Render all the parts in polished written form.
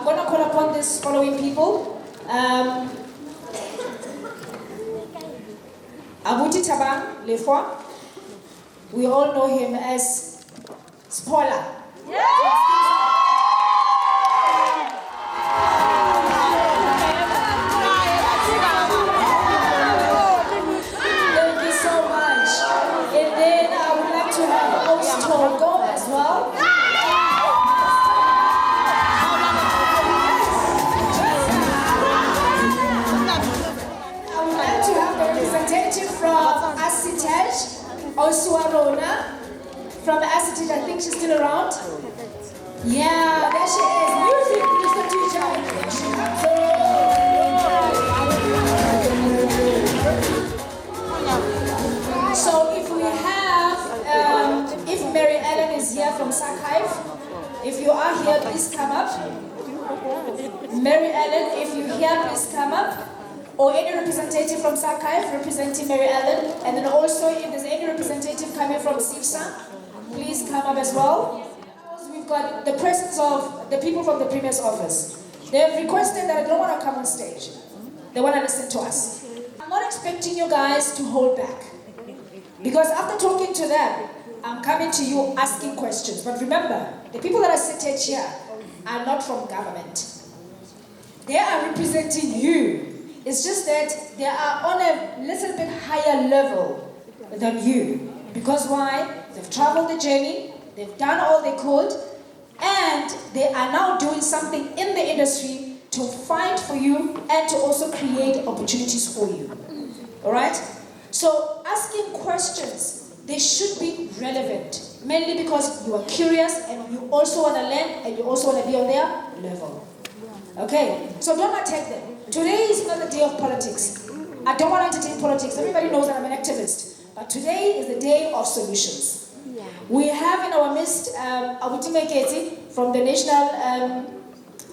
going to call upon these following people. Abuti Tabang Lefwa. We all know him as Spoiler. Thank you so much. And then I would like to have Togo as well. From Asitej, Osuarona, from Asitej, I think she's still around. Yeah, there she is. Music, Mr. Teacher. So if we have, if Mary Ellen is here from Sarkive, if you are here, please come up. Mary Ellen, if you're here, please come up. Or any representative from Sarkive representing Mary Ellen. And then also, if there's any representative coming from SIFSA, please come up as well. We've got the presence of the people from the Premier's office. They have requested that I don't want to come on stage. They want to listen to us. I'm not expecting you guys to hold back. Because after talking to them, I'm coming to you asking questions. But remember, the people that are seated here are not from government. They are representing you. It's just that they are on a little bit higher level than you. Because why? They've traveled the journey, they've done all they could, and they are now doing something in the industry to fight for you and to also create opportunities for you. Alright? So asking questions, they should be relevant. Mainly because you are curious and you also want to learn and you also want to be on their level. Okay? So don't attack them. Today is not the day of politics. I don't want to entertain politics. Everybody knows that I'm an activist. But today is the day of solutions. We have in our midst Abuti Meketi from the National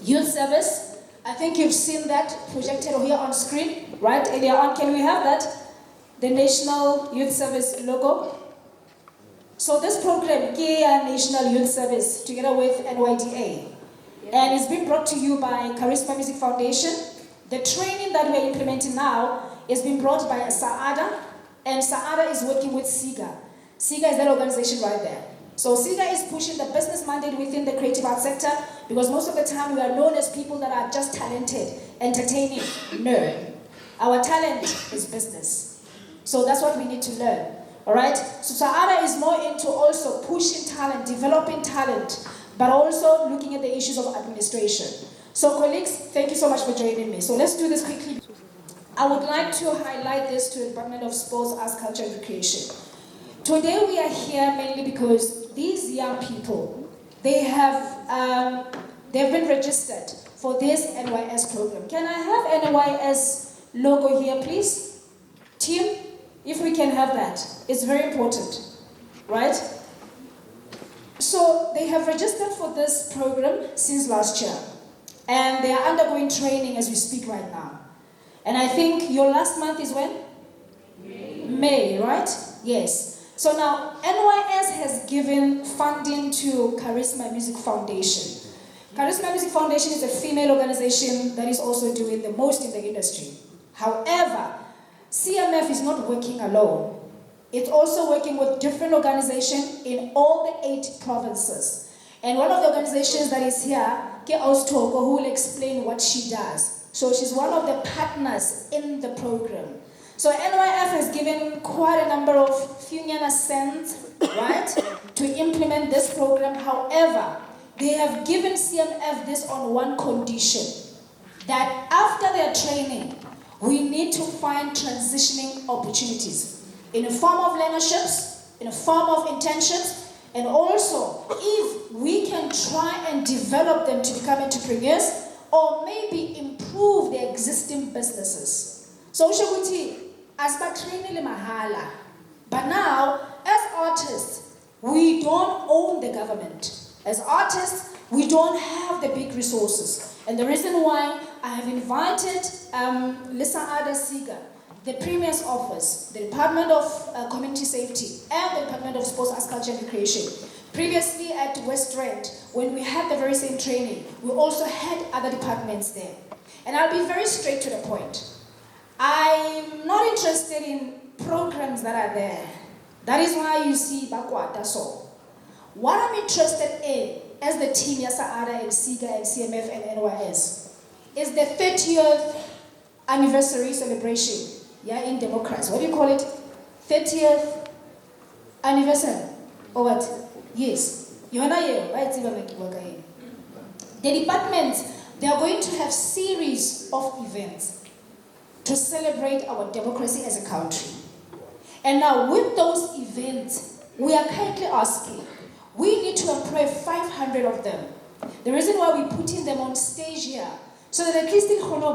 Youth Service. I think you've seen that projected here on screen, right? Earlier on, can we have that? The National Youth Service logo. So this program, KEA National Youth Service, together with NYDA. And it's been brought to you by Charisma Music Foundation. The training that we're implementing now is being brought by Saada, and Saada is working with SIGA. SIGA is that organization right there. So SIGA is pushing the business mandate within the creative arts sector, because most of the time we are known as people that are just talented, entertaining. No. Our talent is business. So that's what we need to learn. Alright? So Saada is more into also pushing talent, developing talent, but also looking at the issues of administration. So colleagues, thank you so much for joining me. So let's do this quickly. I would like to highlight this to the Department of Sports, Arts, Culture and Recreation. Today we are here mainly because these young people, they've been registered for this NYS program. Can I have NYS logo here, please? Team, if we can have that. It's very important, right? So they have registered for this program since last year. And they are undergoing training as we speak right now. And I think your last month is when? May, right? Yes. So now, NYS has given funding to Charisma Music Foundation. Charisma Music Foundation is a female organization that is also doing the most in the industry. However, CMF is not working alone. It's also working with different organizations in all the 8 provinces. And one of the organizations that is here, Ke Togo, who will explain what she does. So she's one of the partners in the program. So NYF has given quite a number of few cents, right, to implement this program. However, they have given CMF this on one condition, that after their training, we need to find transitioning opportunities in a form of learnerships, in a form of internships, and also, if we can try and develop them to become entrepreneurs, or maybe improve their existing businesses. So, Shaguti, as training mahala, but now, as artists, we don't own the government. As artists, we don't have the big resources. And the reason why I have invited Lisa Ada Siga, the Premier's Office, the Department of Community Safety, and the Department of Sports, Arts, Culture and Recreation Previously at West Rand, when we had the very same training, we also had other departments there. And I'll be very straight to the point. I'm not interested in programs that are there. That is why you see Bakwata so. What I'm interested in, as the team Yasa-Ara and SIGA and CMF and NYS, is the 30th anniversary celebration, in democracy. What do you call it? 30th anniversary, or what? Yes. You're not here, right? The departments, they are going to have series of events to celebrate our democracy as a country. And now with those events, we are kindly asking, we need to employ 500 of them. The reason why we're putting them on stage here, so that at least in our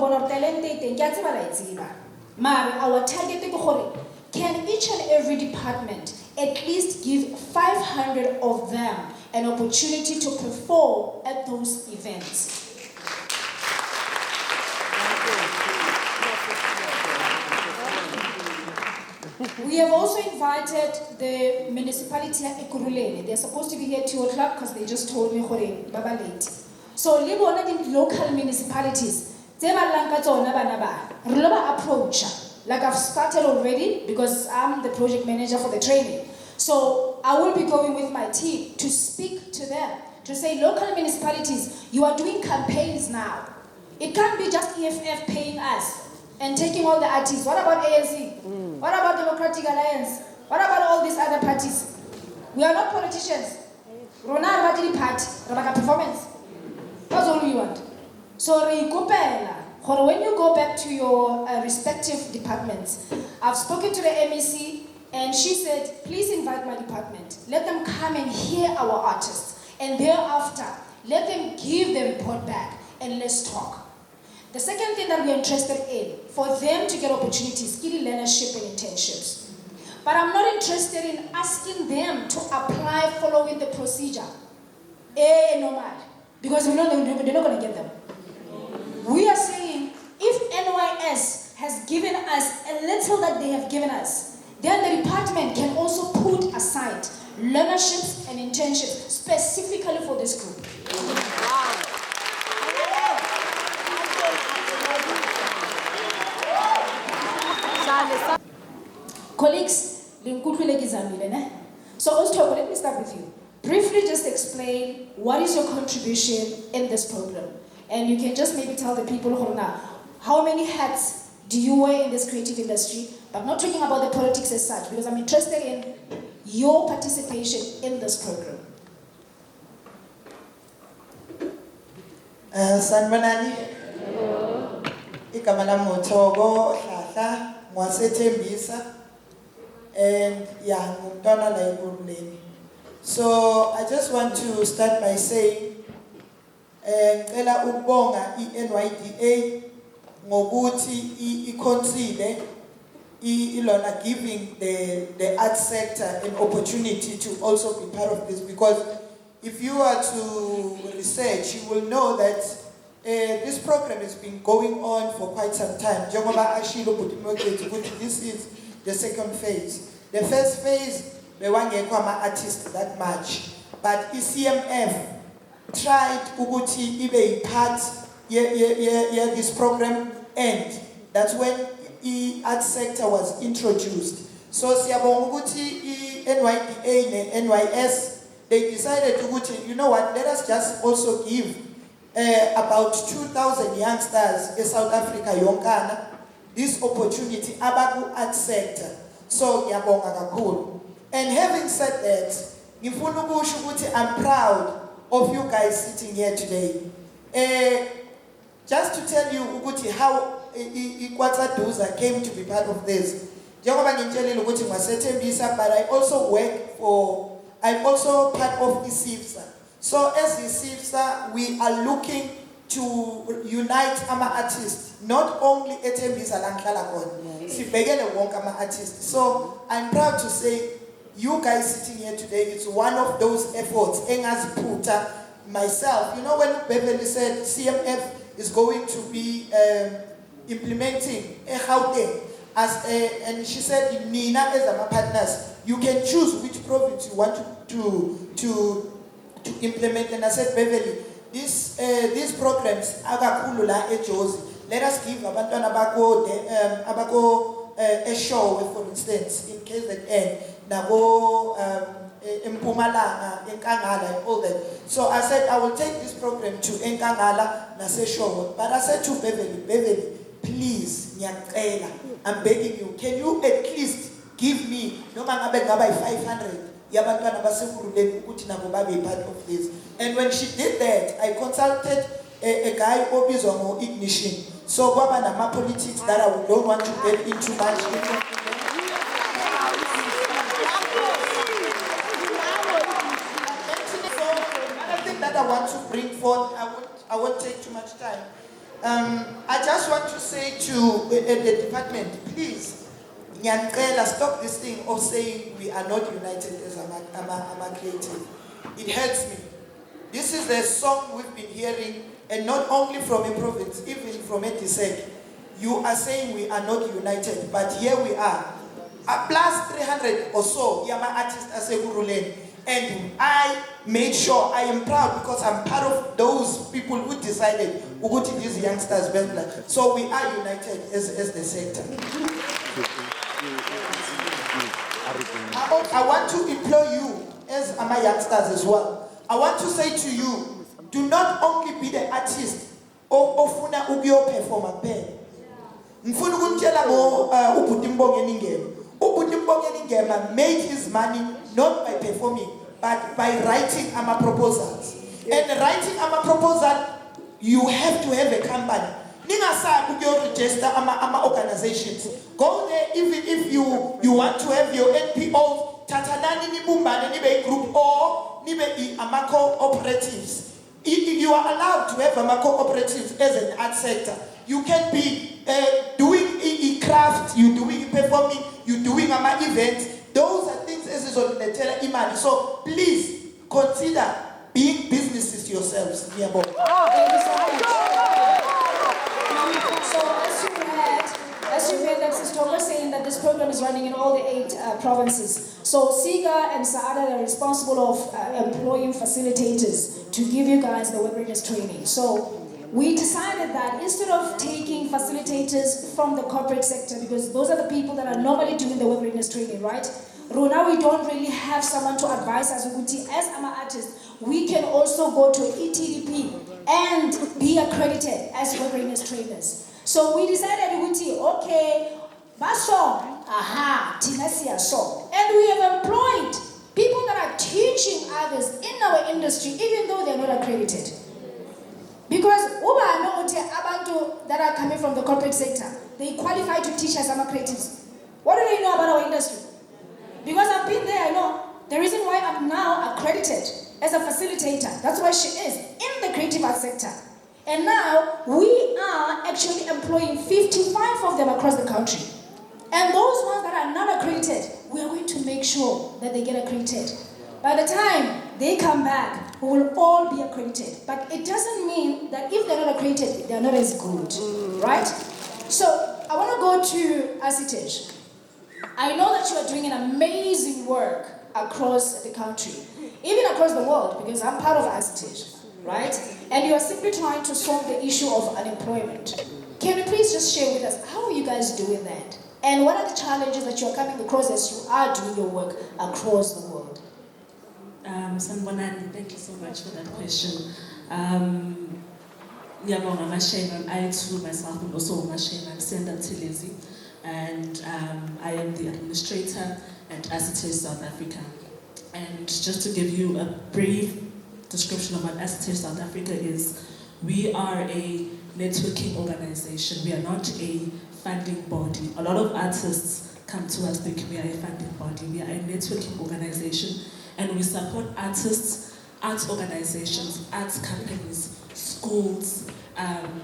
target is, can each and every department at least give 500 of them an opportunity to perform at those events. We have also invited the municipality of Ekurhuleni. They're supposed to be here at 2 o'clock because they just told me baba late. So one of the local municipalities, they approach. Like I've started already because I'm the project manager for the training. So I will be going with my team to speak to them, to say, local municipalities, you are doing campaigns now. It can't be just EFF paying us and taking all the artists. What about ANC? What about Democratic Alliance? What about all these other parties? We are not politicians. We're not a party, we're a performance. That's all we want. So when you go back to your respective departments, I've spoken to the MEC and she said, please invite my department. Let them come and hear our artists. And thereafter, let them give the report back and let's talk. The second thing that we're interested in, for them to get opportunities, skill learnership and internships. But I'm not interested in asking them to apply following the procedure. Normal. Because we know they're not going to get them. We are saying, if NYS has given us a little that they have given us, then the department can also put aside learnerships and internships specifically for this group. Wow. Colleagues, so Ostro, let me start with you. Briefly just explain what is your contribution in this program. And you can just maybe tell the people who now, how many hats do you wear in this creative industry? But I'm not talking about the politics as such, because I'm interested in your participation in this program. Sanbanani, ikamala motogo, hlahla, mwasethembisa, and ngumntwana la Ekurhuleni. So I just want to start by saying, ngicela ukubonga iNYDA ngokuthi ikhonsile ilona giving the art sector an opportunity to also be part of this, because if you are to research, you will know that this program has been going on for quite some time. This is the second phase. The first phase, we want to artists that much, but ECMF tried ukuthi ibe part this program, and that's when the art sector was introduced. So siyabonga ukuthi NYDA ne NYS, they decided to, you know what, let us just also give about 2,000 youngsters in South Africa yonkana this opportunity abaku art sector. So ngiyabonga kakhulu. And having said that, ngifuna ukusho ukuthi I'm proud of you guys sitting here today. Just to tell you ukuthi how iKwatsaduza came to be part of this. Njengoba ngitshelile ukuthi ngasethembisa, but I'm also part of iSIFSA. So as iSIFSA, we are looking to unite our artists, not only ethembisa la ngihlala khona, sibhekele wonke ama artists. So I'm proud to say, you guys sitting here today, it's one of those efforts. Engaziphuta myself, you know, when Beverly said CMF is going to be implementing a Gauteng and she said, Nina as our partners, You can choose which province you want to implement. And I said, Beverly, these programs, agakhulu la eJozi, let us give abantwana abako eShowe, for instance, in KZN, nabo eMpumalanga, eNkangala, and all that. So I said, I will take this program to eNkangala, naseShowe. But I said to Beverly, please, ngiyacela, I'm begging you, can you at least give me, noma ngabe ngaba 500, yabantwana baseKuruleni ukuthi nabo babe part of this. And when she did that, I consulted a guy obizwa ngo-Ignition. So kwaba nama-politics that I don't want to get into much. Another thing that I want to bring forth, I won't take too much time. I just want to say to the department, please, Nyankela, stop this thing of saying we are not united as a creative. It hurts me. This is the song we've been hearing, and not only from a province, even from a DSEC. You are saying we are not united, but here we are. A plus 300 or so, Yama artists as Ekurhuleni. And I made sure, I am proud because I'm part of those people who decided to go to these youngsters. So we are united as the sector. I want to implore you as my youngsters as well. I want to say to you, do not only be the artist ofuna ukuyo performer kuphela. Ngifuna ukuntshela uBhutimbonge Ningema. uBhutimbonge Ningema made his money not by performing but by writing proposals. And writing proposal, you have to have a company. Ningasabi ukuyo register organizations. Go there even if you want to have your NPOs. Tatanani nibumbane nibe group or nibe cooperatives. You are allowed to have cooperatives as an art sector. You can be doing craft, you doing performing, you doing events. Those are things as is on the imani. So please consider being businesses yourselves. Thank you so much. So as you heard that Sister Oka saying that this program is running in all the 8 provinces. So SIGA and SAADA are responsible of employing facilitators to give you guys the work readiness training. So we decided that instead of taking facilitators from the corporate sector, because those are the people that are normally doing the work readiness training, right? Now we don't really have someone to advise us. As I'm an artist, we can also go to ETDP and be accredited as work readiness trainers. So we decided, okay, baso, tinasiya so. And we have employed people that are teaching others in our industry, even though they're not accredited. Because abantu that are coming from the corporate sector, they qualify to teach us creatives. What do they know about our industry? Because I've been there, I know. The reason why I'm now accredited as a facilitator, that's why she is, in the creative arts sector. And now, we are actually employing 55 of them across the country. And those ones that are not accredited, we are going to make sure that they get accredited. By the time they come back, we will all be accredited. But it doesn't mean that if they're not accredited, they're not as good, right? So, I want to go to Asitesh. I know that you are doing an amazing work across the country, even across the world, because I'm part of Asitesh, right? And you are simply trying to solve the issue of unemployment. Can you please just share with us, how are you guys doing that? And what are the challenges that you are coming across as you are doing your work across the world? Sanbonani, thank you so much for that question. I too myself am also Mashema, I'm Senda Tilezi, and I am the administrator at Asitesh South Africa. And just to give you a brief description of what Asitesh South Africa is, we are a networking organization. We are not a funding body. A lot of artists come to us thinking we are a funding body. We are a networking organization, and we support artists, arts organizations, arts companies, schools,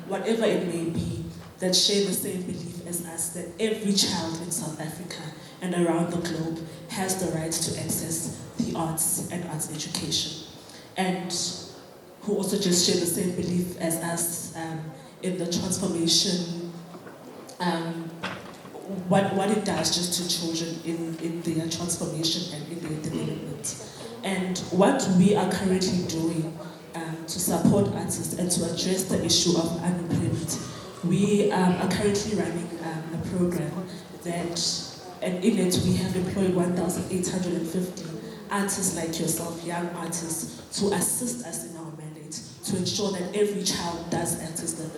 whatever it may be, that share the same belief as us, that every child in South Africa and around the globe has the right to access the arts and arts education. And who also just share the same belief as us in the transformation. what it does just to children in their transformation and in their development. And what we are currently doing to support artists and to address the issue of unemployment, we are currently running a program that, and in it we have employed 1,850 artists like yourself, young artists, to assist us in our mandate, to ensure that every child does access the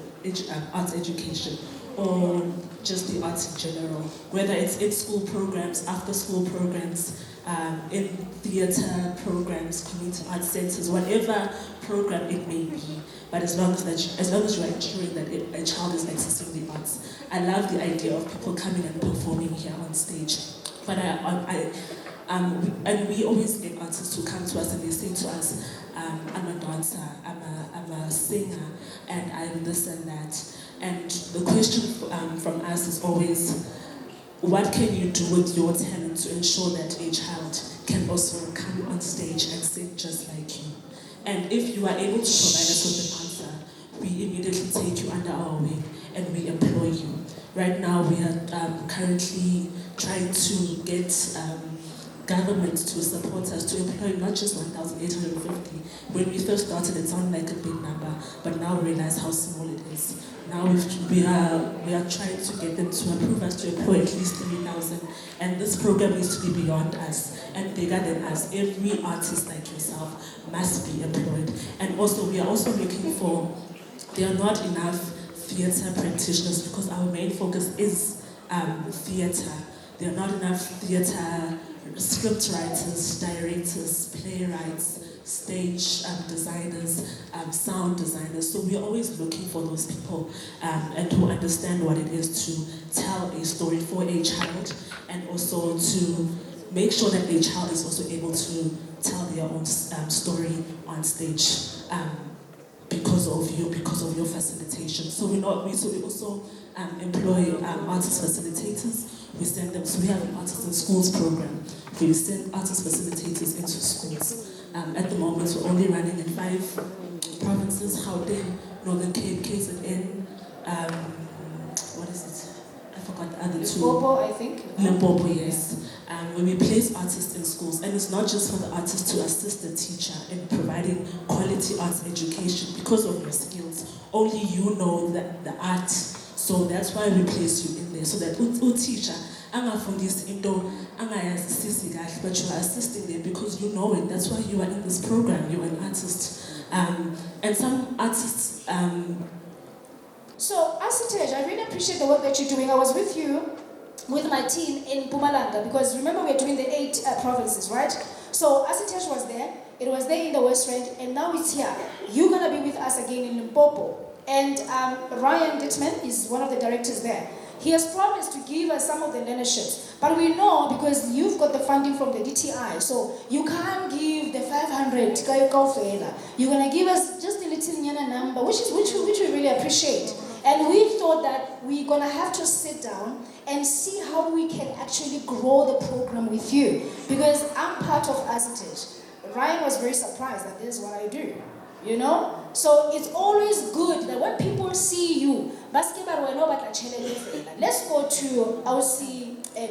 arts education, or just the arts in general, whether it's in school programs, after school programs, in theatre programs, community arts centres, whatever program it may be. But as long as you are ensuring that a child is accessing the arts. I love the idea of people coming and performing here on stage. But and we always get artists who come to us and they say to us, I'm a dancer, I'm a singer, and I'm this and that. And the question from us is always, what can you do with your talent to ensure that a child can also come on stage and sing just like you? And if you are able to provide us with an answer, we immediately take you under our wing and we employ you. Right now we are currently trying to get government to support us to employ not just 1,850. When we first started, it sounded like a big number, but now we realize how small it is. Now we are trying to get them to approve us to employ at least 3,000, and this program needs to be beyond us and bigger than us. Every artist like yourself must be employed. And also, we are also looking for, there are not enough theatre practitioners because our main focus is theatre. There are not enough theatre script writers, directors, playwrights, stage designers, sound designers. So we're always looking for those people and who understand what it is to tell a story for a child, and also to make sure that a child is also able to tell their own story on stage because of your facilitation. So we also employ artist facilitators. We send them, so we have an Artists in Schools program. We send artist facilitators into schools. At the moment, we're only running in 5 provinces: Gauteng, Northern Cape, KZN, what is it? I forgot the other 2. Limpopo, I think. Limpopo, yes. Where we place artists in schools, and it's not just for the artist to assist the teacher in providing quality arts education because of your skills. Only you know that the art. So that's why we place you in there, so that teacher, angafundisi into angayazisisi kahle, but you are assisting them because you know it. That's why you are in this program. You are an artist, and some artists. So, Asitej, I really appreciate the work that you're doing. I was with you, with my team in Mpumalanga, because remember we're doing the 8 provinces, right? So Asitej was there. It was there in the West Rand, and now it's here. You're gonna be with us again in Limpopo. And Ryan Dittman is one of the directors there. He has promised to give us some of the learnerships. But we know, because you've got the funding from the DTI, so you can't give the 500 You're going to give us just a little nyana number, which we really appreciate. And we thought that we're going to have to sit down and see how we can actually grow the program with you. Because I'm part of Asitej. Ryan was very surprised that this is what I do. You know? So it's always good that when people see you, let's go to our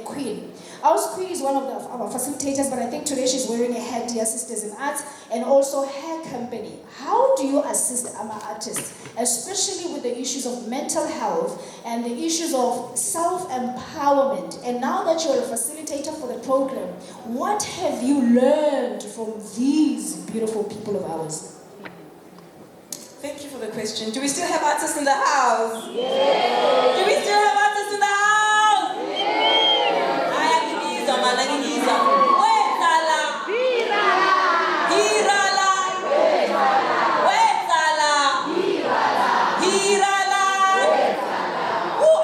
Queen. Our Queen is one of our facilitators, but I think today she's wearing a hat, dear Sisters in Arts, and also her company. How do you assist our artists, especially with the issues of mental health and the issues of self-empowerment? And now that you're a facilitator for the program, what have you learned from these beautiful people of ours? Thank you for the question. Do we still have artists in the house? Yeah. Do we still have artists in the house? Yeah.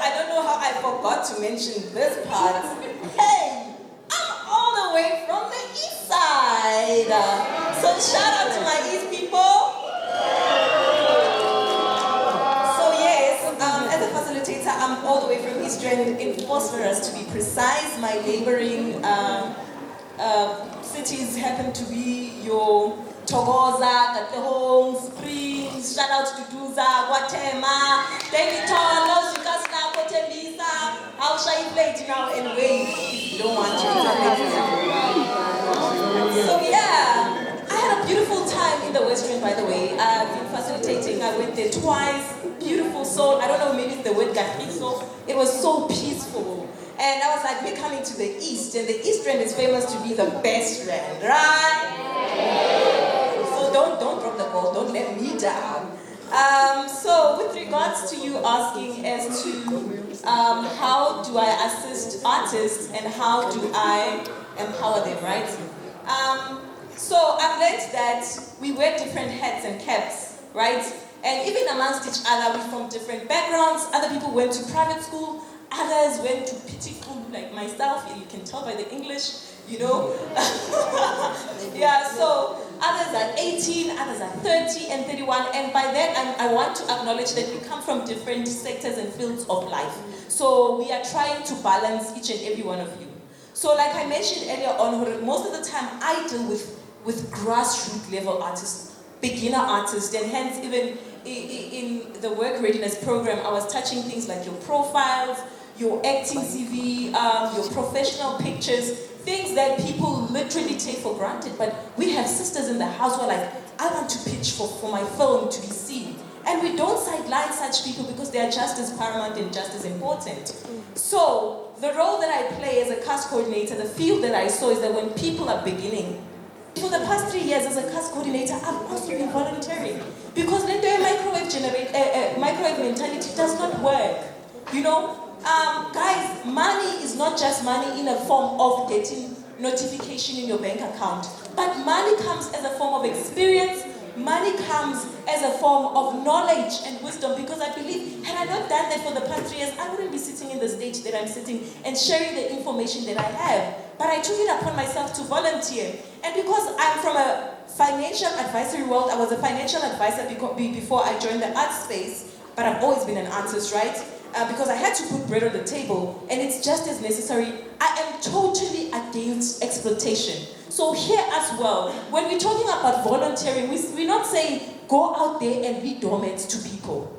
I don't know how I forgot to mention this part. Hey, I'm all the way from the east side. So shout out to my east people. I'm all the way from East Rand in Phosphorus, to be precise. My neighboring cities happen to be your Togoza, Katehong, Springs, shout out to Duza, Guatema, Davidton, Lozika, Kotembisa, Alshai deflate now and wave if you don't want to. So yeah, I had a beautiful time in the Western, by the way. I've been facilitating. I went there twice. Beautiful soul. I don't know, maybe it's the word gahiso. It was so peaceful. And I was like, we're coming to the East, and the East Rand is famous to be the best Rand, right? So don't drop the ball. Don't let me down. So with regards to you asking as to how do I assist artists and how do I empower them, right? So I've learned that we wear different hats and caps, right? And even amongst each other, we're from different backgrounds. Other people went to private school, others went to PT school, like myself, and you can tell by the English, you know. Yeah, so others are 18, others are 30 and 31, and by that I want to acknowledge that we come from different sectors and fields of life. So we are trying to balance each and every one of you. So like I mentioned earlier on, most of the time I deal with grassroots level artists, beginner artists, and hence even in the work readiness program, I was touching things like your profiles, your acting CV, your professional pictures, things that people literally take for granted. But we have sisters in the house who are like, I want to pitch for my film to be seen. And we don't sideline such people because they are just as paramount and just as important. So the role that I play as a cast coordinator, the field that I saw is that when people are beginning, for the past 3 years as a cast coordinator, I've also been volunteering. Because then the microwave mentality does not work. You know, guys, money is not just money in a form of getting notification in your bank account. But money comes as a form of experience. Money comes as a form of knowledge and wisdom, because I believe, had I not done that for the past 3 years, I wouldn't be sitting in the stage that I'm sitting and sharing the information that I have. But I took it upon myself to volunteer. And because I'm from a financial advisory world, I was a financial advisor before I joined the art space, but I've always been an artist, right? Because I had to put bread on the table, and it's just as necessary. I am totally against exploitation. So here as well, when we're talking about volunteering, we're not saying go out there and be doormat to people.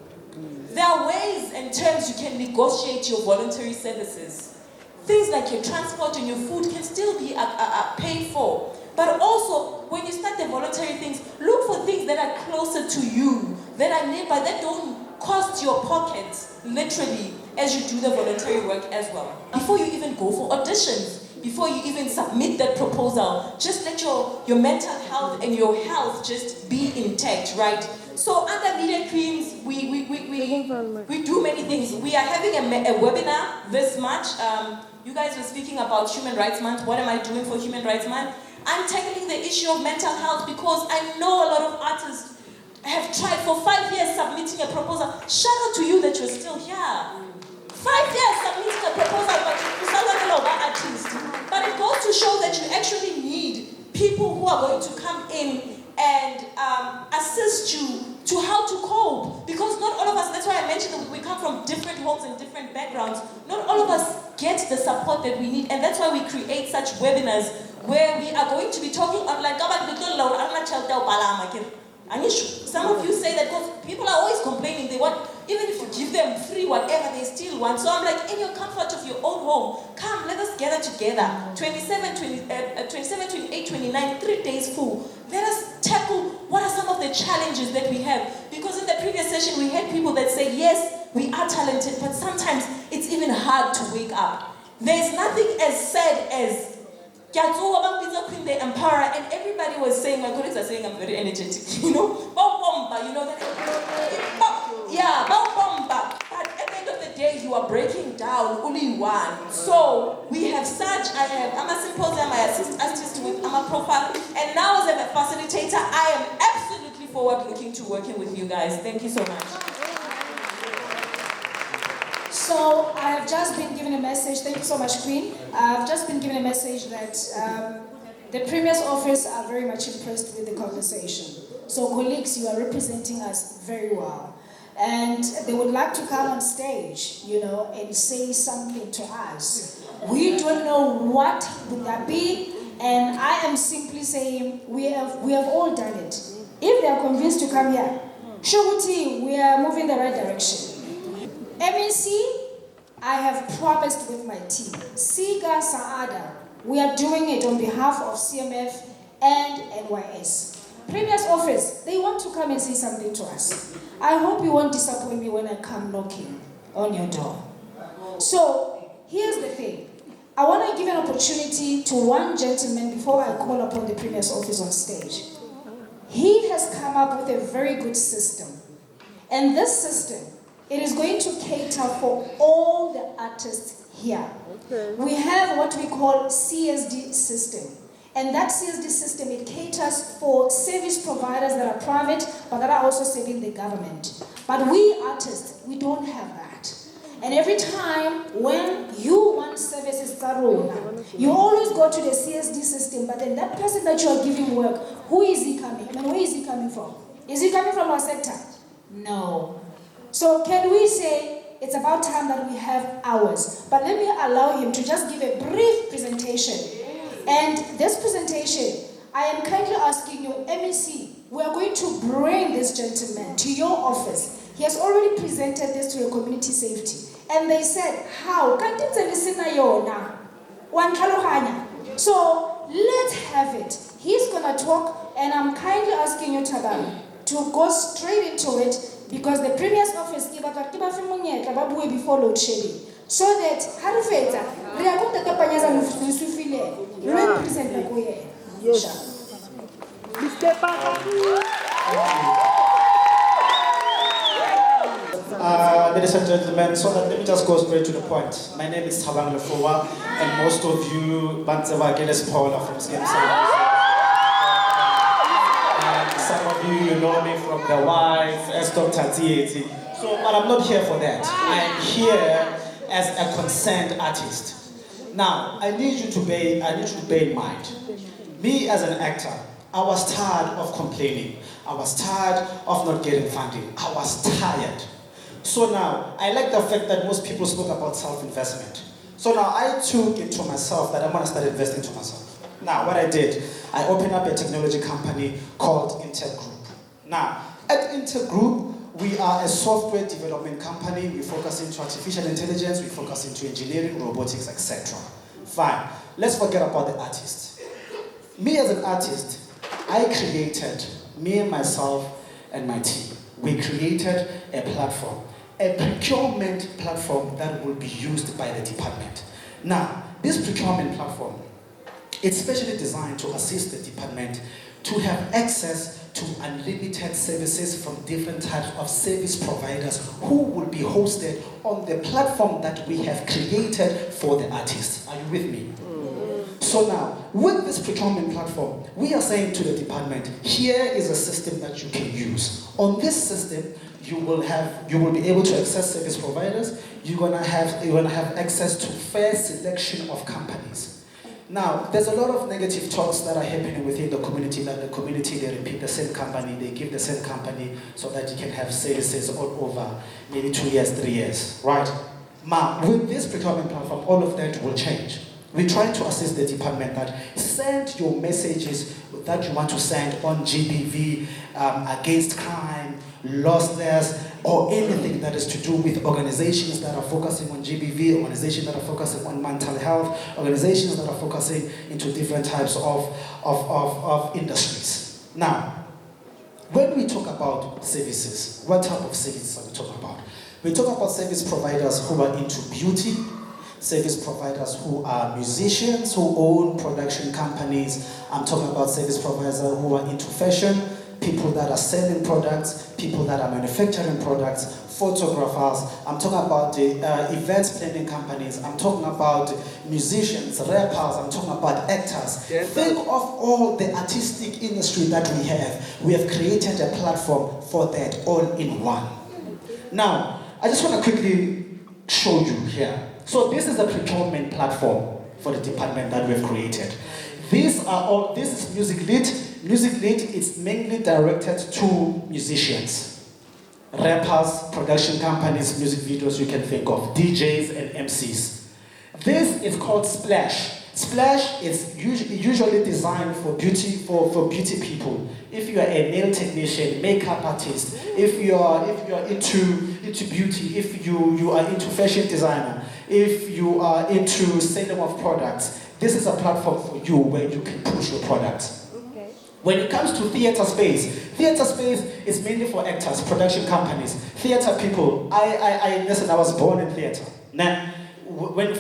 There are ways and terms you can negotiate your voluntary services. Things like your transport and your food can still be paid for. But also, when you start the voluntary things, look for things that are closer to you, that are nearby, that don't cost your pockets, literally, as you do the voluntary work as well. Before you even go for auditions, before you even submit that proposal, just let your mental health and your health just be intact, right? So under Media Queens, we do many things. We are having a webinar this March. You guys were speaking about Human Rights Month. What am I doing for Human Rights Month? I'm tackling the issue of mental health because I know a lot of artists have tried for 5 years submitting a proposal. Shout out to you that you're still here. 5 years submitting a proposal, but you're not an artist. But it goes to show that you actually need people who are going to come in and assist you to how to cope. Because not all of us, that's why I mentioned that we come from different homes and different backgrounds. Not all of us get the support that we need, and that's why we create such webinars where we are going to be talking online. Some of you say that because people are always complaining, they want, even if you give them free whatever, they still want. So I'm like, in your comfort of your own home, come, let us gather together. 27, 28, 29, 3 days full. Let us tackle what are some of the challenges that we have. Because in the previous session, we had people that say, yes, we are talented, but sometimes it's even hard to wake up. There's nothing as sad as the emperor, and everybody was saying, my colleagues are saying I'm very energetic, you know, yeah, but at the end of the day, you are breaking down only one. So we have I'm a symposium, I assist artists with I'm a profile, and now as a facilitator, I am absolutely forward looking to working with you guys. Thank you so much. So I have just been given a message. Thank you so much, Queen. I've just been given a message that the Premier's office are very much impressed with the conversation. So colleagues, you are representing us very well. And they would like to come on stage, you know, and say something to us. We don't know what would that be, and I am simply saying we have all done it. If they are convinced to come here, Shuguti, we are moving in the right direction. MEC, I have promised with my team, Siga Saada, we are doing it on behalf of CMF and NYS. Previous office, they want to come and say something to us. I hope you won't disappoint me when I come knocking on your door. So, here's the thing. I want to give an opportunity to one gentleman before I call upon the Premier's office on stage. He has come up with a very good system. And this system, it is going to cater for all the artists here. We have what we call CSD system. And that CSD system, it caters for service providers that are private, but that are also serving the government. But we artists, we don't have that. And every time when you want services, you always go to the CSD system, but then that person that you are giving work, who is he coming? I mean, where is he coming from? Is he coming from our sector? No. So can we say it's about time that we have ours? But let me allow him to just give a brief presentation. And this presentation, I am kindly asking you, MEC, we are going to bring this gentleman to your office. He has already presented this to your community safety. And they said, how? So let's have it. He's going to talk, and I'm kindly asking you, Tabang, to go straight into it, because the Premier's office before load shedding. So that, ladies and gentlemen, so that let me just go straight to the point. My name is Tabang Lefowa, and most of you, Bantseva Geles Paula from CMC. And some of you know me from the wife, as Dr. Tieti. So, but I'm not here for that. I'm here as a concerned artist. Now, I need you to bear in mind, me as an actor, I was tired of complaining. I was tired of not getting funding. I was tired. So now, I like the fact that most people spoke about self-investment. So now I took it to myself that I'm going to start investing to myself. Now, what I did, I opened up a technology company called Intergroup. Now, at Intergroup, we are a software development company. We focus into artificial intelligence, we focus into engineering, robotics, etc. Fine. Let's forget about the artist. Me as an artist, I created, me and myself and my team, we created a platform, a procurement platform that will be used by the department. Now, this procurement platform, it's specially designed to assist the department to have access to unlimited services from different types of service providers who will be hosted on the platform that we have created for the artists. Are you with me? So now, with this procurement platform, we are saying to the department, here is a system that you can use. On this system, you will be able to access service providers. You're gonna have access to fair selection of companies. Now, there's a lot of negative talks that are happening within the community, that the community, they repeat the same company, they give the same company so that you can have services all over, maybe 2 years, 3 years, right? Now, with this procurement platform, all of that will change. We try to assist the department that send your messages that you want to send on GBV, against crime, lossless, or anything that is to do with organizations that are focusing on GBV, organizations that are focusing on mental health, organizations that are focusing into different types of industries. Now, when we talk about services, what type of services are we talking about? We talk about service providers who are into beauty, service providers who are musicians, who own production companies. I'm talking about service providers who are into fashion, people that are selling products, people that are manufacturing products, photographers. I'm talking about the events planning companies. I'm talking about musicians, rappers. I'm talking about actors. Yes, think of all the artistic industry that we have. We have created a platform for that all in one. Now, I just want to quickly show you here. So this is the procurement platform for the department that we've created. This is Music Lead. Music Lead is mainly directed to musicians, rappers, production companies, music videos you can think of, DJs and MCs. This is called Splash. Splash is usually designed for beauty people. If you are a nail technician, makeup artist, if you are into into beauty, if you are into fashion designer, if you are into selling of products, this is a platform for you where you can push your products. Okay. When it comes to theater space is mainly for actors, production companies, theater people. Listen, I was born in theater. Now,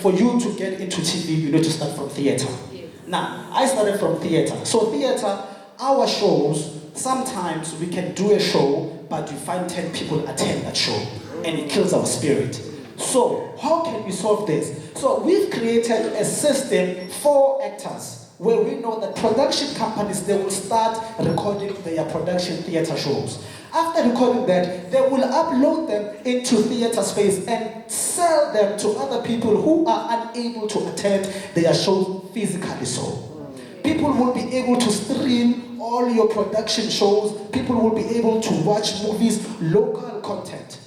for you to get into TV, you need to start from theater. Yes. Now, I started from theater. So theater, our shows, sometimes we can do a show, but you find 10 people attend that show, and it kills our spirit. So, how can we solve this? So, we've created a system for actors, where we know that production companies, they will start recording their production theater shows. After recording that, they will upload them into theater space and sell them to other people who are unable to attend their shows physically so. People will be able to stream all your production shows. People will be able to watch movies, local content.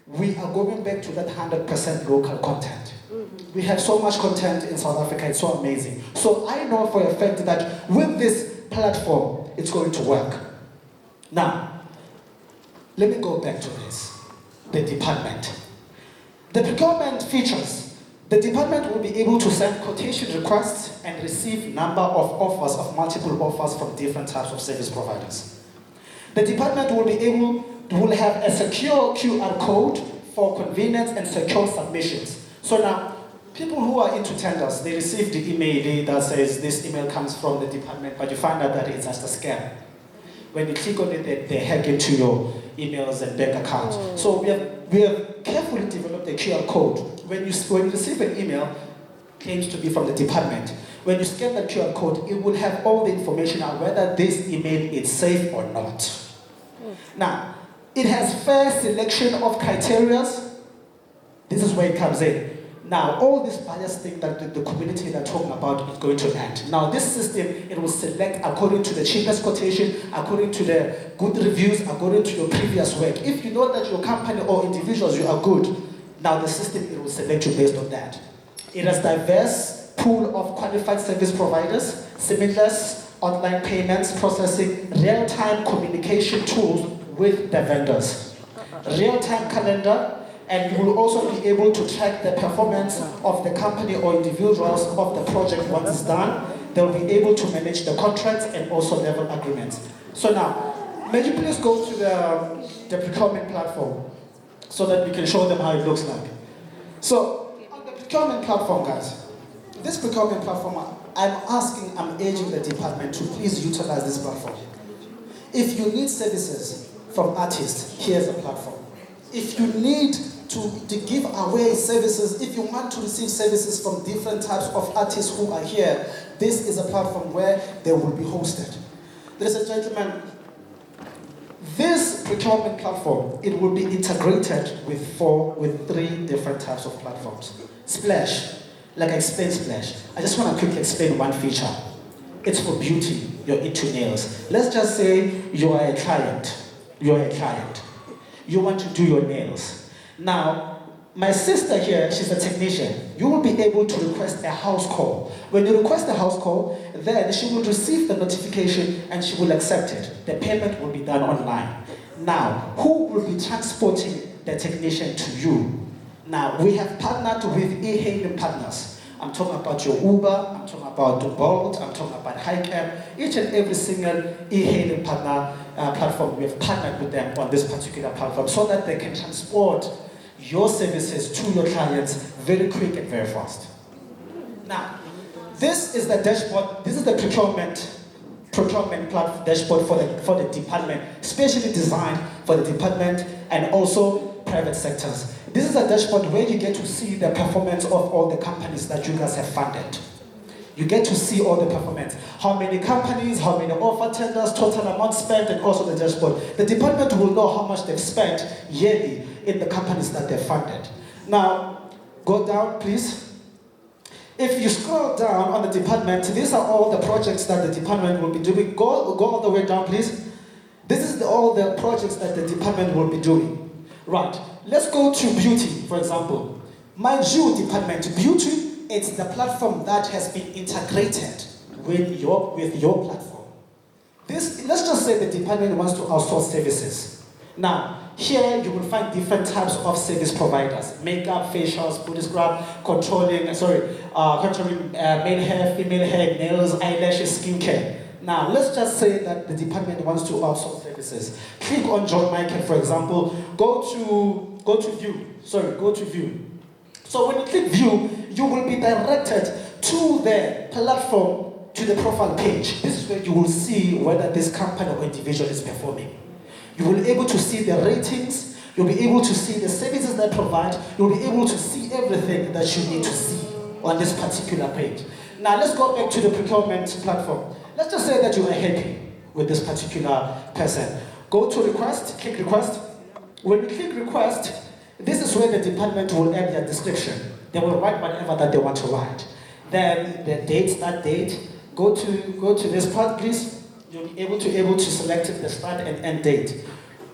We are going back to that 100% local content. We have so much content in South Africa, it's so amazing. So I know for a fact that with this platform, it's going to work. Now, let me go back to this, the department. The procurement features. The department will be able to send quotation requests and receive number of offers, of multiple offers from different types of service providers. The department will have a secure QR code for convenience and secure submissions. So now, people who are into tenders, they receive the email that says this email comes from the department, but you find out that it's just a scam. When you click on it, they hack into your emails and bank accounts. So we have carefully developed a QR code. When you receive an email, claims to be from the department, when you scan that QR code, it will have all the information on whether this email is safe or not. Now, it has fair selection of criteria. This is where it comes in. Now, all this bias thing that the community are talking about is going to end. Now, this system, it will select according to the cheapest quotation, according to the good reviews, according to your previous work. If you know that your company or individuals, you are good, now the system, it will select you based on that. It has diverse pool of qualified service providers, seamless online payments, processing, real-time communication tools with the vendors, real-time calendar, and you will also be able to track the performance of the company or individuals of the project once it's done. They'll be able to manage the contracts and also level agreements. So now, may you please go to the procurement platform so that we can show them how it looks like. So, on the procurement platform, guys, this procurement platform, I'm urging the department to please utilize this platform. If you need services from artists, here's a platform. If you need to give away services, if you want to receive services from different types of artists who are here, this is a platform where they will be hosted. Ladies and gentlemen, this procurement platform, it will be integrated with 3 different types of platforms. Splash, like I explained Splash. I just want to quickly explain one feature. It's for beauty, you're into nails. Let's just say you are a client. You want to do your nails. Now, my sister here, she's a technician. You will be able to request a house call. When you request a house call, then she will receive the notification and she will accept it. The payment will be done online. Now, who will be transporting the technician to you? Now, we have partnered with e-hailing partners. I'm talking about your Uber, I'm talking about Bolt, I'm talking about HiCam. Each and every single e-hailing partner platform, we have partnered with them on this particular platform so that they can transport your services to your clients very quick and very fast. Now, this is the dashboard, this is the procurement platform dashboard for the department, specially designed for the department and also private sectors. This is a dashboard where you get to see the performance of all the companies that you guys have funded. You get to see all the performance. How many companies, how many offer tenders, total amount spent, and also the dashboard. The department will know how much they've spent yearly in the companies that they've funded. Now, go down, please. If you scroll down on the department, these are all the projects that the department will be doing. Go all the way down, please. This is all the projects that the department will be doing. Right, let's go to beauty, for example. Mind you, department, beauty, it's the platform that has been integrated with your platform. Let's just say the department wants to outsource services. Now, Here you will find different types of service providers: makeup, facials, body scrub, controlling male hair, female hair, nails, eyelashes, skincare. Now, let's just say that the department wants to outsource services. Click on John Michael, for example. Go to view. So when you click view, you will be directed to the platform, to the profile page. This is where you will see whether this company or individual is performing. You will be able to see the ratings. You'll be able to see the services they provide. You'll be able to see everything that you need to see on this particular page. Now, let's go back to the procurement platform. Let's just say that you are happy with this particular person. Go to request, click request. When you click request, this is where the department will add their description. They will write whatever that they want to write. Then the date, start date. Go to this part, please. You'll be able to select the start and end date.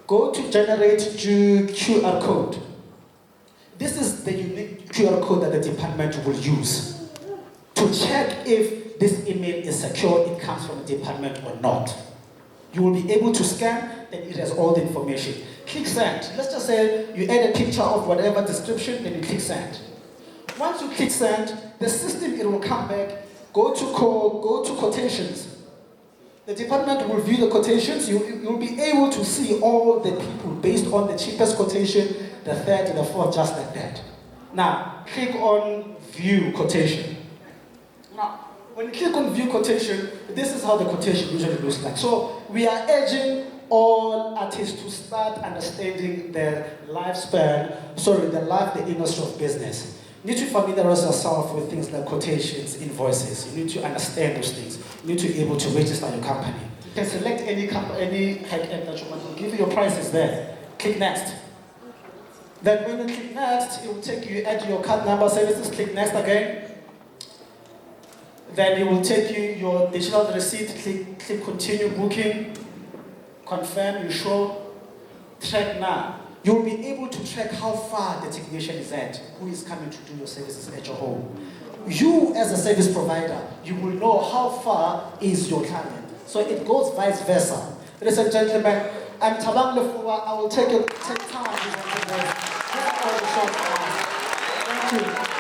Go to generate QR code. This is the unique QR code that the department will use to check if this email is secure, it comes from the department or not. You will be able to scan, then it has all the information. Click send. Let's just say you add a picture of whatever description, then you click send. Once you click send, the system, it will come back. Go to quotations. The department will view the quotations. You'll be able to see all the people based on the cheapest quotation, the third, the fourth, just like that. Now, click on view quotation. Now, when you click on view quotation, this is how the quotation usually looks like. So we are urging all artists to start understanding the the industry of business. You need to familiarize yourself with things like quotations, invoices. You need to understand those things. You need to be able to register your company. You can select any hack app that you want. It will give you your prices there. Click next. Then when you click next, it will take you, add your card number, services, click next again. Then it will take you your digital receipt, click continue booking, confirm, you show, track now. You'll be able to track how far the technician is at, who is coming to do your services at your home. You as a service provider, you will know how far is your client. So it goes vice versa. Ladies and gentlemen, I'm Tabang Lefua. I will take time. Thank you.